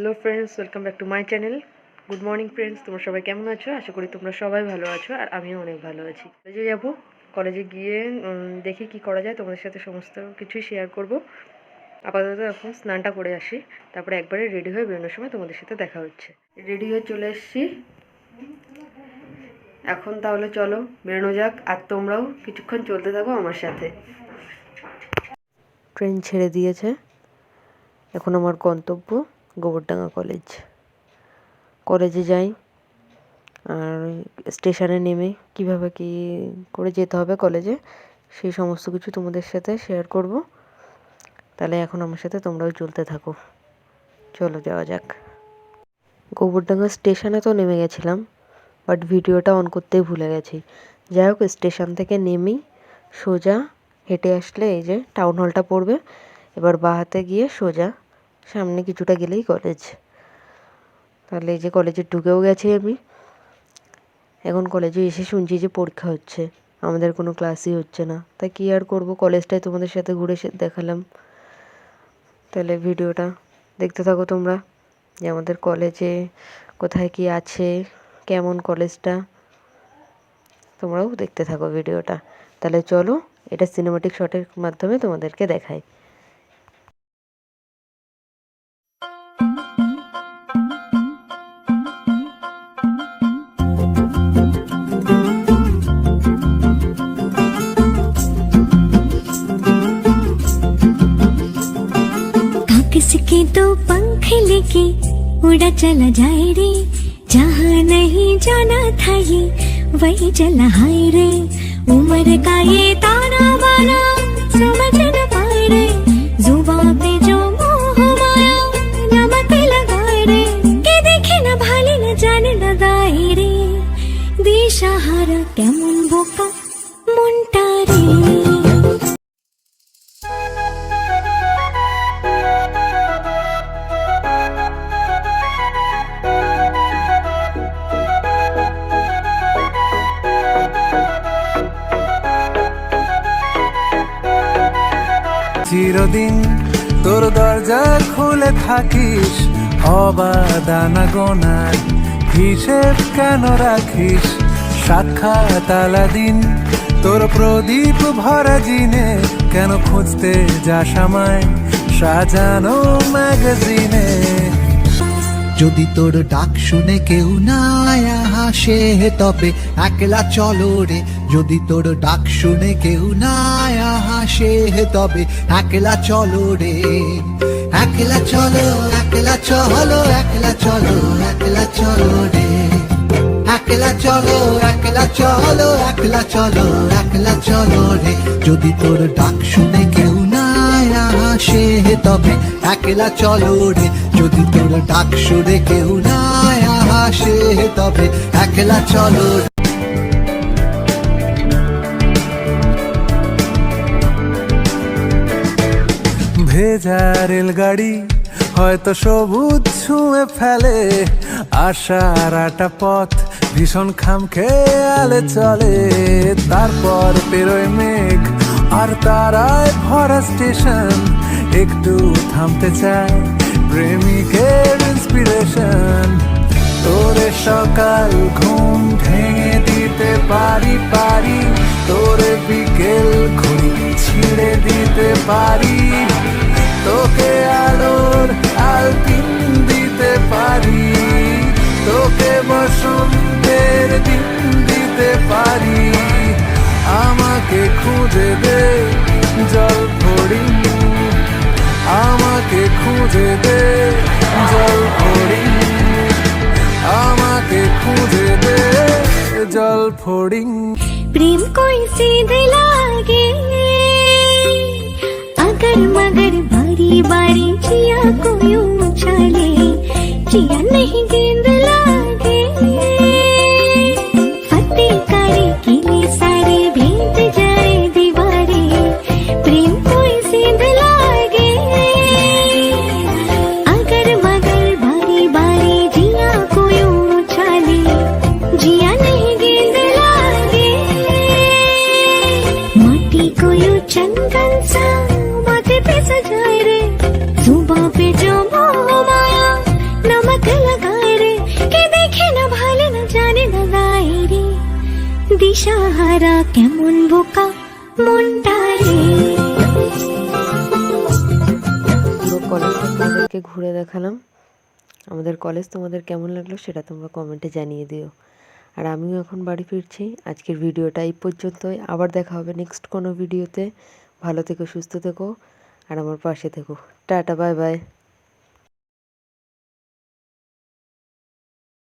Hello friends, welcome back to my channel. Good morning friends, তোমরা সবাই কেমন আছো? আশা করি তোমরা সবাই ভালো আছো, আর আমিও অনেক ভালো আছি। কলেজে যাবো, কলেজে গিয়ে দেখি কি করা যায়, তোমাদের সাথে সমস্ত কিছুই শেয়ার করব। আপাতত এখন স্নানটা করে আসি, তারপরে একবারে রেডি হয়ে বেরোনোর সময় তোমাদের সাথে দেখা হচ্ছে। রেডি হয়ে চলে এসছি এখন, তাহলে চলো বেরোনো যাক, আর তোমরাও কিছুক্ষণ চলতে থাকো আমার সাথে। ট্রেন ছেড়ে দিয়েছে, এখন আমার গন্তব্য গোবরডাঙ্গা কলেজ। কলেজে যাই, আর স্টেশনে নেমে কিভাবে কি করে যেতে হবে কলেজে, সেই সমস্ত কিছু তোমাদের সাথে শেয়ার করব। তাহলে এখন আমার সাথে তোমরাও চলতে থাকো, চলো যাওয়া যাক। গোবরডাঙ্গা স্টেশনে তো নেমে গেছিলাম, বাট ভিডিওটা অন করতেই ভুলে গেছি। যাই হোক, স্টেশন থেকে নেমেই সোজা হেঁটে আসলে এই যে টাউন হলটা পড়বে, এবার বাঁ হাতে গিয়ে সোজা সামনে কিছুটা গেলেই কলেজ। তাহলে এই যে কলেজে ঢুকেও গেছি আমি। এখন কলেজে এসে শুনছি যে পরীক্ষা হচ্ছে, আমাদের কোনো ক্লাসই হচ্ছে না। তাই কী আর করবো, কলেজটাই তোমাদের সাথে ঘুরে দেখালাম। তাহলে ভিডিওটা দেখতে থাকো তোমরা, যে আমাদের কলেজে কোথায় কি আছে, কেমন কলেজটা, তোমরাও দেখতে থাকো ভিডিওটা। তাহলে চলো, এটা সিনেমাটিক শটের মাধ্যমে তোমাদেরকে দেখাই। किसके दो पंख लेके उड़ा चला जाए रे, जहाँ नहीं जाना था ये वही चला हाय रे। उम्र का ये ताना बाना समझ न पाए रे, जुबान पे जो मोह माया नमक लगाए रे, के देखे न भाले न जाने न दाए रे, दिशाहारा केमन बोका मुंटा रे। চিরদিন তোর দরজা খুলে থাকিস, অবাদানা গোনার হিসেব কেন রাখিস? সাক্ষাৎ আলাদিন তোর প্রদীপ ভরা জিনে, কেন খুঁজতে যাস আমায় সাজানো ম্যাগাজিনে? যদি তোর ডাক শুনে কেউ না আসে তবে একলা চলো রে, যদি তোর ডাক শুনে কেউ না আসে তবে একলা চলো রে। একলা চলো, একলা চলো, একলা চলো, একলা চলো রে। একলা চলো, একলা চলো, একলা চলো, একলা চলো রে। যদি তোর ডাক শুনে কেউ না আসে তবে একলা চলো রে, যদি তোর ডাক শুনে কেউ না আসে তবে একলা চলো। ভেজা রেলগাড়ি হয়তো সবুজ ছুঁয়ে ফেলে, আশার আটা পথ ভীষণ খামখেয়ালে চলে। তারপর পেরোয় মেঘ আর তারায় ভরা স্টেশন, একটু থামতে চায় প্রেমিকের ইন্সপিরেশন। তোরে সকাল ঘুম ভেঙে দিতে পারি, তোরে বিকেল ঘুরি ছিঁড়ে দিতে পারি, তোকে আলোর আলপিন দিতে পারি, তোকে বসন্তের দিন দিতে পারি। আমাকে খুঁজে দে জল ভরি, আমাকে খুঁজে দে জল ভরি, আমাকে খুঁজে দে জল ফড়িং। प्रेम कोई सीधे लागे अगर मगर बारी बारी जिया को यूं उछाले, जिया नहीं गेंद लागे फतेह करे किले सारे भीग जाए दीवारे। प्रेम कोई सीधे लागे अगर मगर बारी बारी जिया को यूं उछाले, जिया नहीं गेंद लागे माटी को यूं चंदन सा माथे पे सजाए रे, जुबां पे जो मोह माया দিশাহারা কেমন বোকা মনটা রে। পুরো কলেজটা তোমাদেরকে ঘুরে দেখালাম। আমাদের কলেজ তোমাদের কেমন লাগলো সেটা তোমরা কমেন্টে জানিয়ে দিও। আর আমিও এখন বাড়ি ফিরছি। আজকের ভিডিওটা এই পর্যন্তই। আবার দেখা হবে নেক্সট কোনো ভিডিওতে। ভালো থেকো, সুস্থ থেকো আর আমার পাশে থেকো। Tata, bye bye.